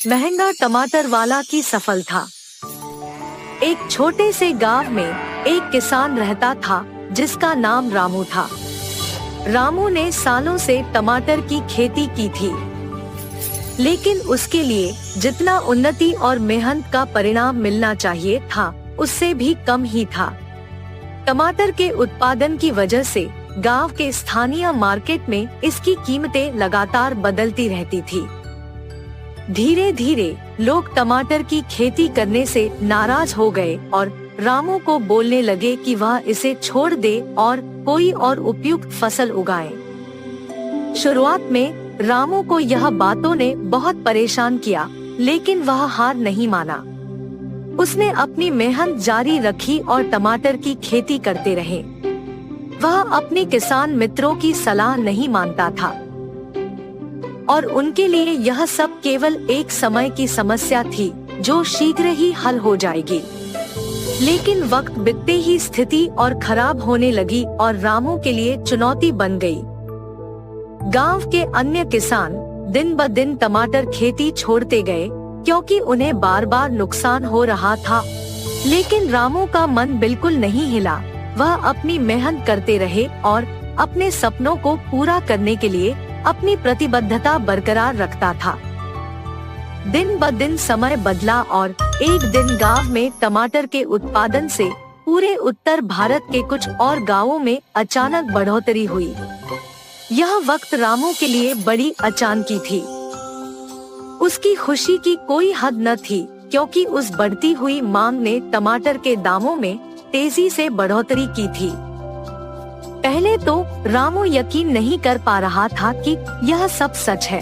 महंगा टमाटर वाला की सफल था। एक छोटे से गांव में एक किसान रहता था जिसका नाम रामू था। रामू ने सालों से टमाटर की खेती की थी, लेकिन उसके लिए जितना उन्नति और मेहनत का परिणाम मिलना चाहिए था उससे भी कम ही था। टमाटर के उत्पादन की वजह से गांव के स्थानीय मार्केट में इसकी कीमतें लगातार बदलती रहती थी। धीरे धीरे लोग टमाटर की खेती करने से नाराज हो गए और रामू को बोलने लगे कि वह इसे छोड़ दे और कोई और उपयुक्त फसल उगाए। शुरुआत में रामू को यह बातों ने बहुत परेशान किया, लेकिन वह हार नहीं माना। उसने अपनी मेहनत जारी रखी और टमाटर की खेती करते रहे। वह अपने किसान मित्रों की सलाह नहीं मानता था और उनके लिए यह सब केवल एक समय की समस्या थी जो शीघ्र ही हल हो जाएगी। लेकिन वक्त बीतते ही स्थिति और खराब होने लगी और रामू के लिए चुनौती बन गई। गांव के अन्य किसान दिन ब दिन टमाटर खेती छोड़ते गए क्योंकि उन्हें बार बार नुकसान हो रहा था, लेकिन रामू का मन बिल्कुल नहीं हिला। वह अपनी मेहनत करते रहे और अपने सपनों को पूरा करने के लिए अपनी प्रतिबद्धता बरकरार रखता था। दिन ब दिन समय बदला और एक दिन गांव में टमाटर के उत्पादन से पूरे उत्तर भारत के कुछ और गांवों में अचानक बढ़ोतरी हुई। यह वक्त रामू के लिए बड़ी अचानकी थी। उसकी खुशी की कोई हद न थी क्योंकि उस बढ़ती हुई मांग ने टमाटर के दामों में तेजी से बढ़ोतरी की थी। पहले तो रामू यकीन नहीं कर पा रहा था कि यह सब सच है,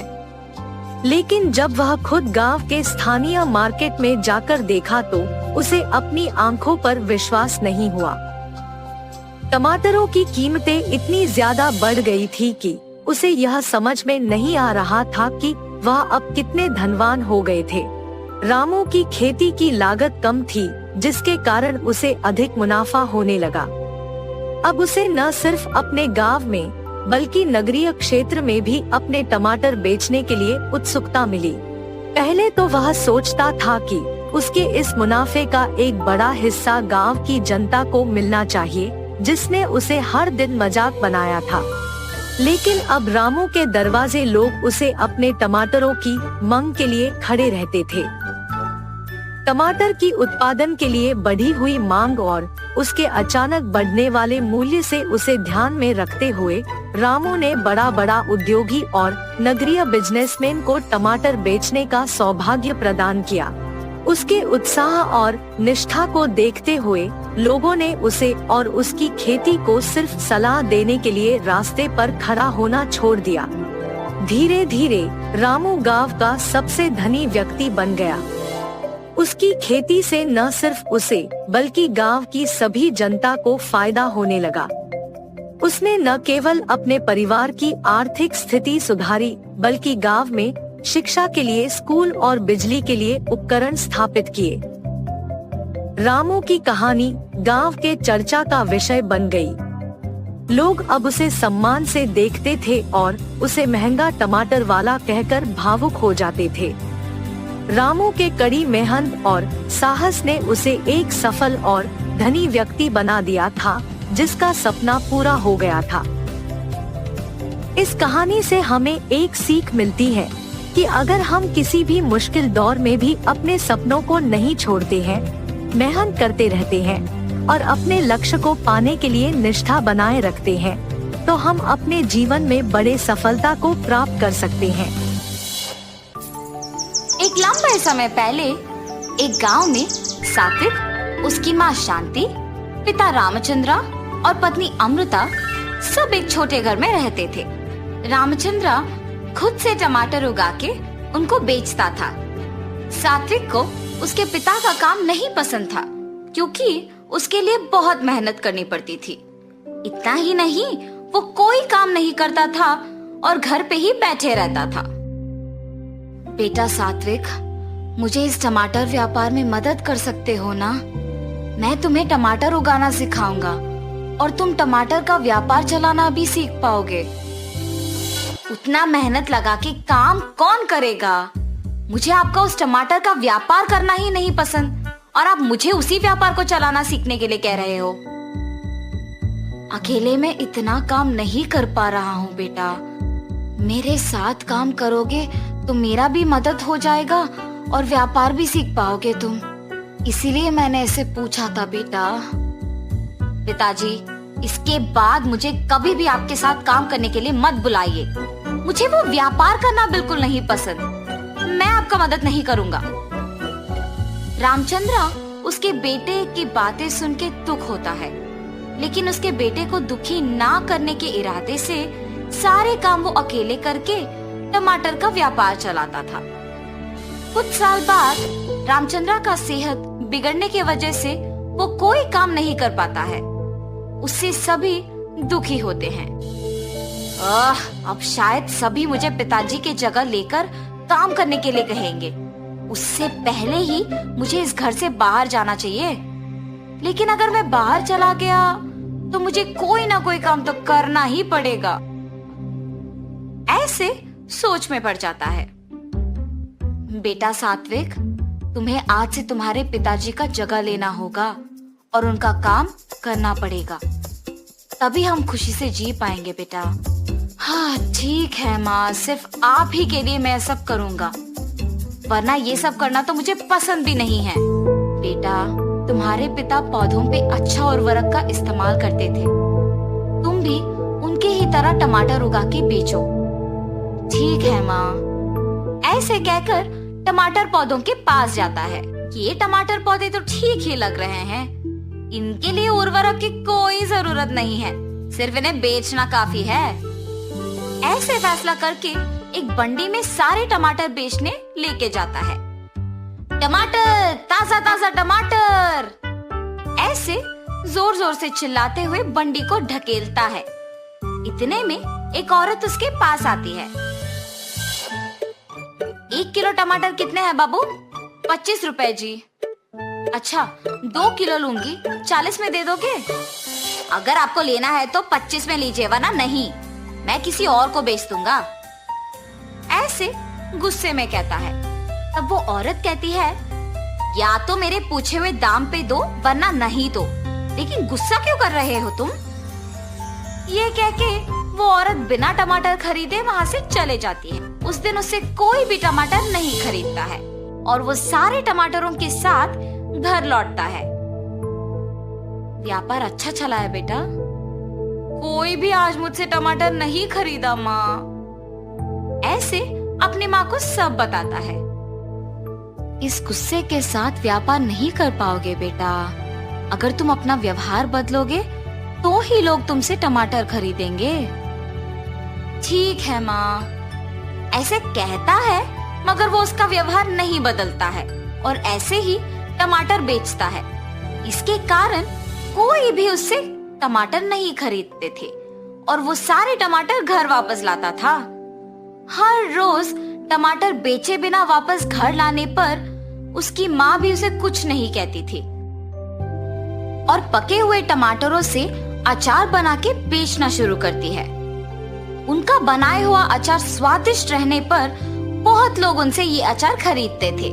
लेकिन जब वह खुद गांव के स्थानीय मार्केट में जाकर देखा तो उसे अपनी आंखों पर विश्वास नहीं हुआ। टमाटरों की कीमतें इतनी ज्यादा बढ़ गई थी कि उसे यह समझ में नहीं आ रहा था कि वह अब कितने धनवान हो गए थे। रामू की खेती की लागत कम थी, जिसके कारण उसे अधिक मुनाफा होने लगा। अब उसे न सिर्फ अपने गांव में बल्कि नगरीय क्षेत्र में भी अपने टमाटर बेचने के लिए उत्सुकता मिली। पहले तो वह सोचता था कि उसके इस मुनाफे का एक बड़ा हिस्सा गांव की जनता को मिलना चाहिए, जिसने उसे हर दिन मजाक बनाया था। लेकिन अब रामू के दरवाजे लोग उसे अपने टमाटरों की मांग के लिए खड़े रहते थे। टमाटर की उत्पादन के लिए बढ़ी हुई मांग और उसके अचानक बढ़ने वाले मूल्य से उसे ध्यान में रखते हुए रामू ने बड़ा उद्योगी और नगरीय बिजनेसमैन को टमाटर बेचने का सौभाग्य प्रदान किया। उसके उत्साह और निष्ठा को देखते हुए लोगों ने उसे और उसकी खेती को सिर्फ सलाह देने के लिए रास्ते पर खड़ा होना छोड़ दिया। धीरे धीरे रामू गांव का सबसे धनी व्यक्ति बन गया। उसकी खेती से न सिर्फ उसे बल्कि गांव की सभी जनता को फायदा होने लगा। उसने न केवल अपने परिवार की आर्थिक स्थिति सुधारी बल्कि गांव में शिक्षा के लिए स्कूल और बिजली के लिए उपकरण स्थापित किए। रामू की कहानी गांव के चर्चा का विषय बन गई। लोग अब उसे सम्मान से देखते थे और उसे महंगा टमाटर वाला कहकर भावुक हो जाते थे। रामू के कड़ी मेहनत और साहस ने उसे एक सफल और धनी व्यक्ति बना दिया था, जिसका सपना पूरा हो गया था। इस कहानी से हमें एक सीख मिलती है कि अगर हम किसी भी मुश्किल दौर में भी अपने सपनों को नहीं छोड़ते हैं, मेहनत करते रहते हैं और अपने लक्ष्य को पाने के लिए निष्ठा बनाए रखते हैं, तो हम अपने जीवन में बड़े सफलता को प्राप्त कर सकते हैं। एक लंबे समय पहले एक गांव में सात्विक, उसकी माँ शांति, पिता रामचंद्रा और पत्नी अमृता सब एक छोटे घर में रहते थे। रामचंद्रा खुद से टमाटर उगा के उनको बेचता था। सात्विक को उसके पिता का काम नहीं पसंद था क्योंकि उसके लिए बहुत मेहनत करनी पड़ती थी। इतना ही नहीं, वो कोई काम नहीं करता था और घर पे ही बैठे रहता था। बेटा सात्विक, मुझे इस टमाटर व्यापार में मदद कर सकते हो ना? मैं तुम्हें टमाटर उगाना सिखाऊंगा और तुम टमाटर का व्यापार चलाना भी सीख पाओगे। उतना मेहनत लगा के काम कौन करेगा? मुझे आपका उस टमाटर का व्यापार करना ही नहीं पसंद और आप मुझे उसी व्यापार को चलाना सीखने के लिए कह रहे हो। अकेले मैं इतना काम नहीं कर पा रहा हूँ बेटा। मेरे साथ काम करोगे तो मेरा भी मदद हो जाएगा और व्यापार भी सीख पाओगे तुम। इसीलिए मैंने इसे पूछा था बेटा। पिताजी, इसके बाद मुझे कभी भी आपके साथ काम करने के लिए मत बुलाइए। मुझे वो व्यापार करना बिल्कुल नहीं पसंद। मैं आपका मदद नहीं करूंगा। रामचंद्र उसके बेटे की बातें सुन के दुख होता है, लेकिन उसके बेटे को दुखी ना करने के इरादे से सारे काम वो अकेले करके टमाटर का व्यापार चलाता था। कुछ साल बाद रामचंद्र का सेहत बिगड़ने की वजह से वो कोई काम नहीं कर पाता है। उससे सभी दुखी होते हैं। अब शायद सभी मुझे पिताजी की जगह लेकर काम करने के लिए कहेंगे। उससे पहले ही मुझे इस घर से बाहर जाना चाहिए। लेकिन अगर मैं बाहर चला गया तो मुझे कोई ना कोई काम तो करना ही पड़ेगा। ऐसे सोच में पड़ जाता है। बेटा सात्विक, तुम्हें आज से तुम्हारे पिताजी का जगह लेना होगा और उनका काम करना पड़ेगा, तभी हम खुशी से जी पाएंगे बेटा। हाँ ठीक है माँ, सिर्फ आप ही के लिए मैं सब करूँगा, वरना ये सब करना तो मुझे पसंद भी नहीं है। बेटा, तुम्हारे पिता पौधों पे अच्छा उर्वरक का इस्तेमाल करते थे। तुम भी उनके ही तरह टमाटर उगा के बेचो। ठीक है माँ। ऐसे कहकर टमाटर पौधों के पास जाता है। ये टमाटर पौधे तो ठीक ही लग रहे हैं, इनके लिए उर्वरक की कोई जरूरत नहीं है, सिर्फ इन्हें बेचना काफी है। ऐसे फैसला करके एक बंडी में सारे टमाटर बेचने लेके जाता है। टमाटर, ताजा ताजा टमाटर, ऐसे जोर जोर से चिल्लाते हुए बंडी को ढकेलता है। इतने में एक औरत उसके पास आती है। 1 किलो टमाटर कितने हैं बाबू? 25 रुपए जी। अच्छा, 2 किलो लूंगी, 40 में दे दोगे? अगर आपको लेना है तो 25 में लीजिए, वरना नहीं, मैं किसी और को बेच दूंगा। ऐसे गुस्से में कहता है। तब वो औरत कहती है, या तो मेरे पूछे हुए दाम पे दो, वरना नहीं दो, लेकिन गुस्सा क्यों कर रहे हो तुम? ये कह के वो औरत बिना टमाटर खरीदे वहाँ से चले जाती है। उस दिन उससे कोई भी टमाटर नहीं खरीदता है और वो सारे टमाटरों के साथ घर लौटता है। व्यापार अच्छा चला है बेटा। कोई भी आज मुझसे टमाटर नहीं खरीदा माँ। ऐसे अपनी माँ को सब बताता है। इस गुस्से के साथ व्यापार नहीं कर पाओगे बेटा। अगर तुम अपना व्यवहार बदलोगे तो ही लोग तुमसे टमाटर खरीदेंगे। ठीक है माँ। ऐसे कहता है, मगर वो उसका व्यवहार नहीं बदलता है और ऐसे ही टमाटर बेचता है। इसके कारण कोई भी उससे टमाटर नहीं खरीदते थे और वो सारे टमाटर घर वापस लाता था। हर रोज टमाटर बेचे बिना वापस घर लाने पर उसकी माँ भी उसे कुछ नहीं कहती थी और पके हुए टमाटरों से अचार बना के बेचना शुरू करती है। उनका बनाया हुआ अचार स्वादिष्ट रहने पर बहुत लोग उनसे ये अचार खरीदते थे।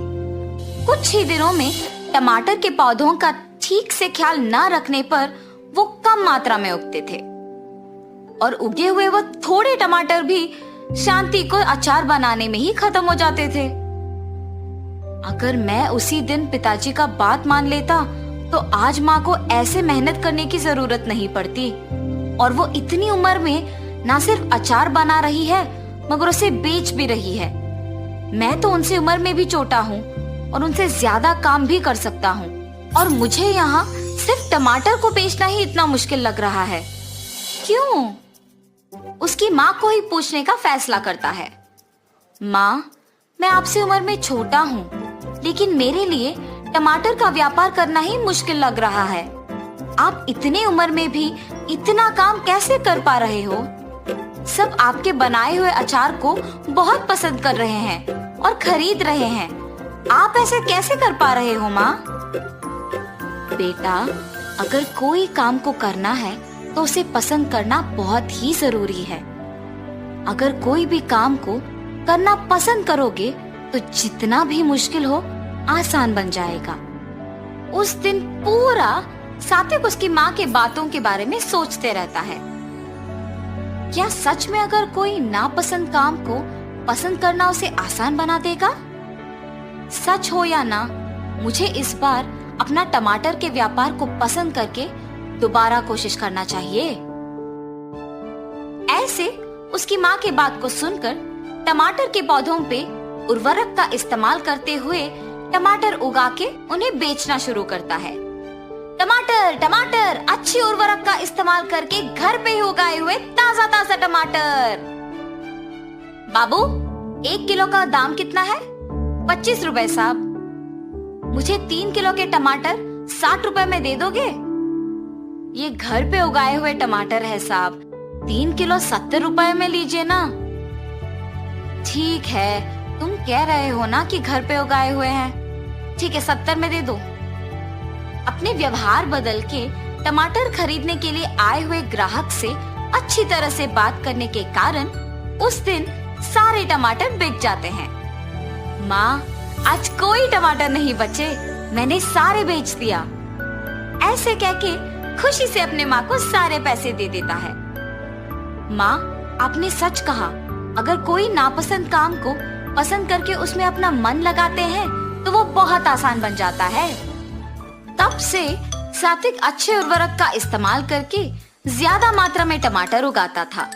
कुछ ही दिनों में टमाटर के पौधों का ठीक से ख्याल न रखने पर वो कम मात्रा में उगते थे और उगे हुए वो थोड़े टमाटर भी शांति को अचार बनाने में ही खत्म हो जाते थे। अगर मैं उसी दिन पिताजी का बात मान लेता तो आज माँ को ऐसे मेहनत करने की जरूरत नहीं पड़ती और वो इतनी उम्र में ना सिर्फ अचार बना रही है मगर उसे बेच भी रही है। मैं तो उनसे उम्र में भी छोटा हूँ और उनसे ज्यादा काम भी कर सकता हूँ और मुझे यहाँ सिर्फ टमाटर को बेचना ही इतना मुश्किल लग रहा है। क्यों? उसकी माँ को ही पूछने का फैसला करता है। माँ, मैं आपसे उम्र में छोटा हूँ, लेकिन मेरे लिए टमाटर का व्यापार करना ही मुश्किल लग रहा है। आप इतने उम्र में भी इतना काम कैसे कर पा रहे हो? सब आपके बनाए हुए अचार को बहुत पसंद कर रहे हैं और खरीद रहे हैं। आप ऐसे कैसे कर पा रहे हो माँ? बेटा, अगर कोई काम को करना है तो उसे पसंद करना बहुत ही जरूरी है। अगर कोई भी काम को करना पसंद करोगे तो जितना भी मुश्किल हो आसान बन जाएगा। उस दिन पूरा सात्विक उसकी माँ के बातों के बारे में सोचते रहता है। क्या सच में अगर कोई नापसंद काम को पसंद करना उसे आसान बना देगा? सच हो या ना, मुझे इस बार अपना टमाटर के व्यापार को पसंद करके दोबारा कोशिश करना चाहिए। ऐसे उसकी माँ की बात को सुनकर टमाटर के पौधों पे उर्वरक का इस्तेमाल करते हुए टमाटर उगा के उन्हें बेचना शुरू करता है। टमाटर टमाटर, अच्छी उर्वरक का इस्तेमाल करके घर पे ही उगाए हुए ताजा ताजा टमाटर। बाबू, 1 किलो का दाम कितना है? 25 रुपए साहब। मुझे 3 किलो के टमाटर 60 रुपए में दे दोगे? ये घर पे उगाए हुए टमाटर है साहब, 3 किलो 70 रुपए में लीजिए ना। ठीक है, तुम कह रहे हो ना कि घर पे उगाए हुए हैं। ठीक है, 70 में दे दो। अपने व्यवहार बदल के टमाटर खरीदने के लिए आए हुए ग्राहक से अच्छी तरह से बात करने के कारण उस दिन सारे टमाटर बिक जाते हैं। माँ, आज कोई टमाटर नहीं बचे, मैंने सारे बेच दिया। ऐसे कह के खुशी से अपने माँ को सारे पैसे दे देता है। माँ, आपने सच कहा, अगर कोई नापसंद काम को पसंद करके उसमें अपना मन लगाते हैं तो वो बहुत आसान बन जाता है। तब से सात्विक अच्छे उर्वरक का इस्तेमाल करके ज्यादा मात्रा में टमाटर उगाता था।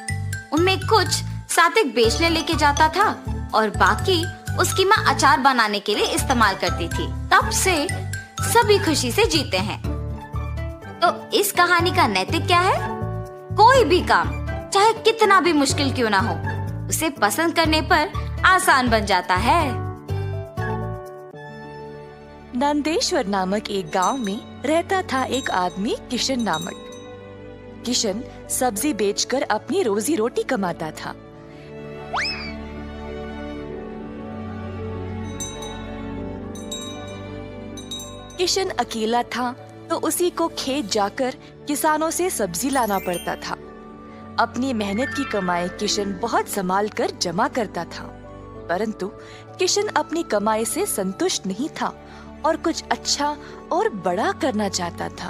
उनमें कुछ सात्विक बेचने लेके जाता था और बाकी उसकी माँ अचार बनाने के लिए इस्तेमाल करती थी। तब से सभी खुशी से जीते हैं। तो इस कहानी का नैतिक क्या है? कोई भी काम चाहे कितना भी मुश्किल क्यों ना हो, उसे पसंद करने पर आसान बन जाता है। नंदेश्वर नामक एक गांव में रहता था एक आदमी किशन नामक। किशन सब्जी बेचकर अपनी रोजी रोटी कमाता था। किशन अकेला था तो उसी को खेत जाकर किसानों से सब्जी लाना पड़ता था। अपनी मेहनत की कमाई किशन बहुत संभाल कर जमा करता था, परंतु किशन अपनी कमाई से संतुष्ट नहीं था और कुछ अच्छा और बड़ा करना चाहता था।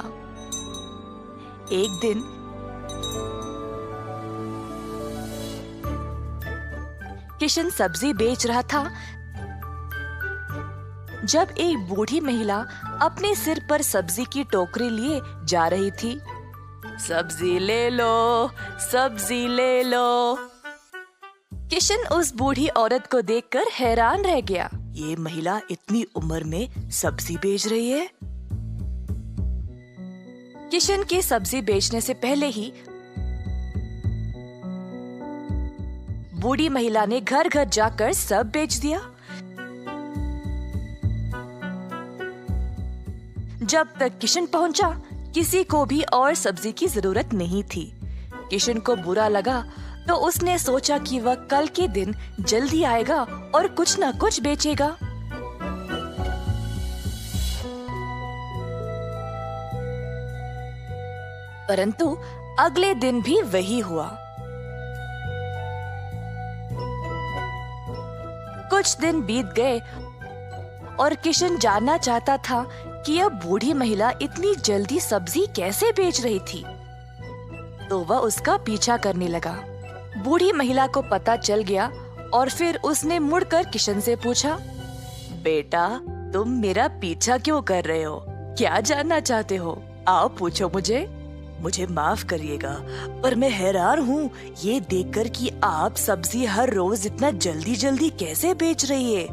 एक दिन किशन सब्जी बेच रहा था जब एक बूढ़ी महिला अपने सिर पर सब्जी की टोकरी लिए जा रही थी। सब्जी ले लो, सब्जी ले लो। किशन उस बूढ़ी औरत को देखकर हैरान रह गया। ये महिला इतनी उम्र में सब्जी बेच रही है। किशन के सब्जी बेचने से पहले ही बूढ़ी महिला ने घर घर जाकर सब बेच दिया। जब तक किशन पहुंचा, किसी को भी और सब्जी की जरूरत नहीं थी। किशन को बुरा लगा तो उसने सोचा कि वह कल के दिन जल्दी आएगा और कुछ न कुछ बेचेगा। परंतु अगले दिन भी वही हुआ। कुछ दिन बीत गए और किशन जानना चाहता था कि यह बूढ़ी महिला इतनी जल्दी सब्जी कैसे बेच रही थी। तो वह उसका पीछा करने लगा। बूढ़ी महिला को पता चल गया और फिर उसने मुड़कर किशन से पूछा, बेटा, तुम मेरा पीछा क्यों कर रहे हो? क्या जानना चाहते हो? आओ पूछो मुझे। मुझे माफ करिएगा, पर मैं हैरान हूँ ये देखकर कि आप सब्जी हर रोज इतना जल्दी जल्दी कैसे बेच रही है।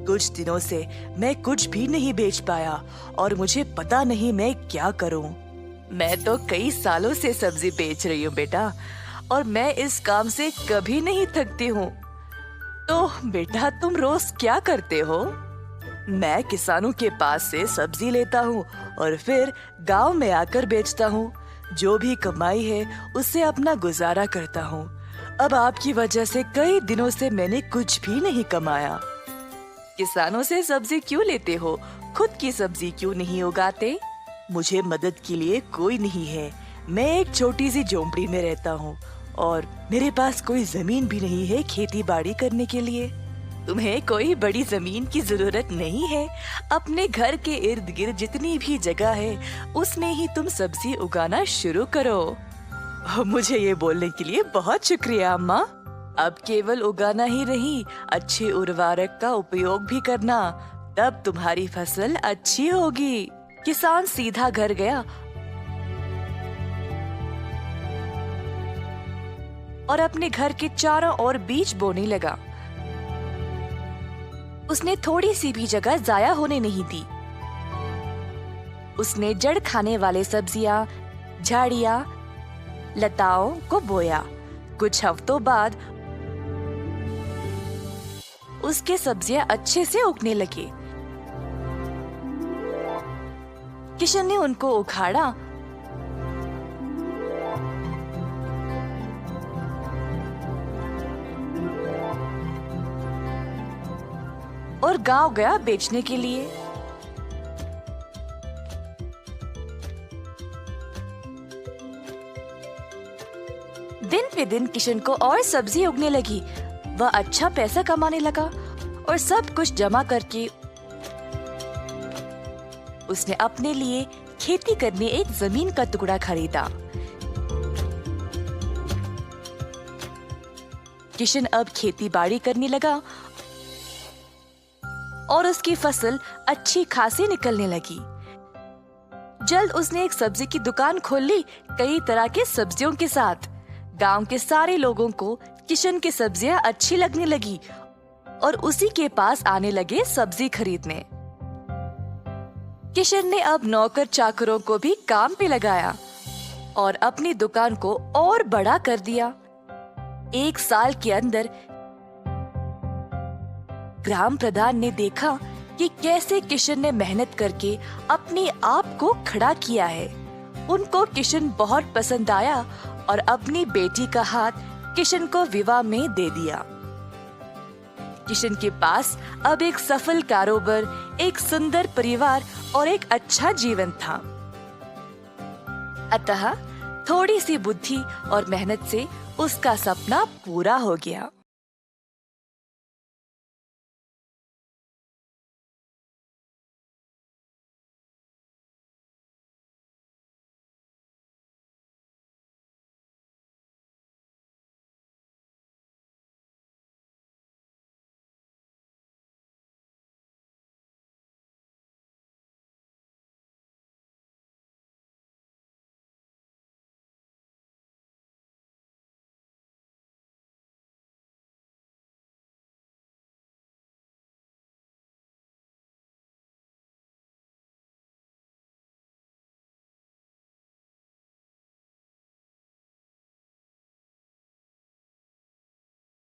कुछ दिनों से मैं कुछ भी नहीं बेच पाया और मुझे पता नहीं मैं क्या करूँ। मैं तो कई सालों से सब्जी बेच रही हूँ बेटा, और मैं इस काम से कभी नहीं थकती हूँ। तो बेटा, तुम रोज क्या करते हो? मैं किसानों के पास से सब्जी लेता हूँ और फिर गांव में आकर बेचता हूँ। जो भी कमाई है उससे अपना गुजारा करता हूँ। अब आपकी वजह से कई दिनों से मैंने कुछ भी नहीं कमाया। किसानों से सब्जी क्यों लेते हो? खुद की सब्जी क्यों नहीं उगाते? मुझे मदद के लिए कोई नहीं है। मैं एक छोटी सी झोंपड़ी में रहता हूँ और मेरे पास कोई जमीन भी नहीं है खेती बाड़ी करने के लिए। तुम्हें कोई बड़ी जमीन की जरूरत नहीं है। अपने घर के इर्द गिर्द जितनी भी जगह है उसमें ही तुम सब्जी उगाना शुरू करो। मुझे ये बोलने के लिए बहुत शुक्रिया अम्मा। अब केवल उगाना ही नहीं, अच्छे उर्वरक का उपयोग भी करना, तब तुम्हारी फसल अच्छी होगी। किसान सीधा घर गया और अपने घर के चारों ओर बीज बोने लगा। उसने थोड़ी सी भी जगह जाया होने नहीं दी। उसने जड़ खाने वाले सब्जियां, झाड़ियां, लताओं को बोया। कुछ हफ्तों बाद उसके सब्जियां अच्छे से उगने लगे। किशन ने उनको उखाड़ा और गांव गया बेचने के लिए। दिन पे दिन किशन को और सब्जी उगने लगी। वह अच्छा पैसा कमाने लगा और सब कुछ जमा करके उसने अपने लिए खेती करने एक जमीन का टुकड़ा खरीदा। किशन अब खेती बाड़ी करने लगा और उसकी फसल अच्छी खासी निकलने लगी। जल्द उसने एक सब्जी की दुकान खोल ली, कई तरह के सब्जियों के साथ। गांव के सारे लोगों को किशन की सब्जियां अच्छी लगने लगी और उसी के पास आने लगे सब्जी खरीदने। किशन ने अब नौकर चाकरों को भी काम पे लगाया और अपनी दुकान को और बड़ा कर दिया। एक साल के अंदर ग्राम प्रधान ने देखा कि कैसे किशन ने मेहनत करके अपने आप को खड़ा किया है। उनको किशन बहुत पसंद आया और अपनी बेटी का हाथ किशन को विवाह में दे दिया। किशन के पास अब एक सफल कारोबार, एक सुंदर परिवार और एक अच्छा जीवन था। अतः थोड़ी सी बुद्धि और मेहनत से उसका सपना पूरा हो गया।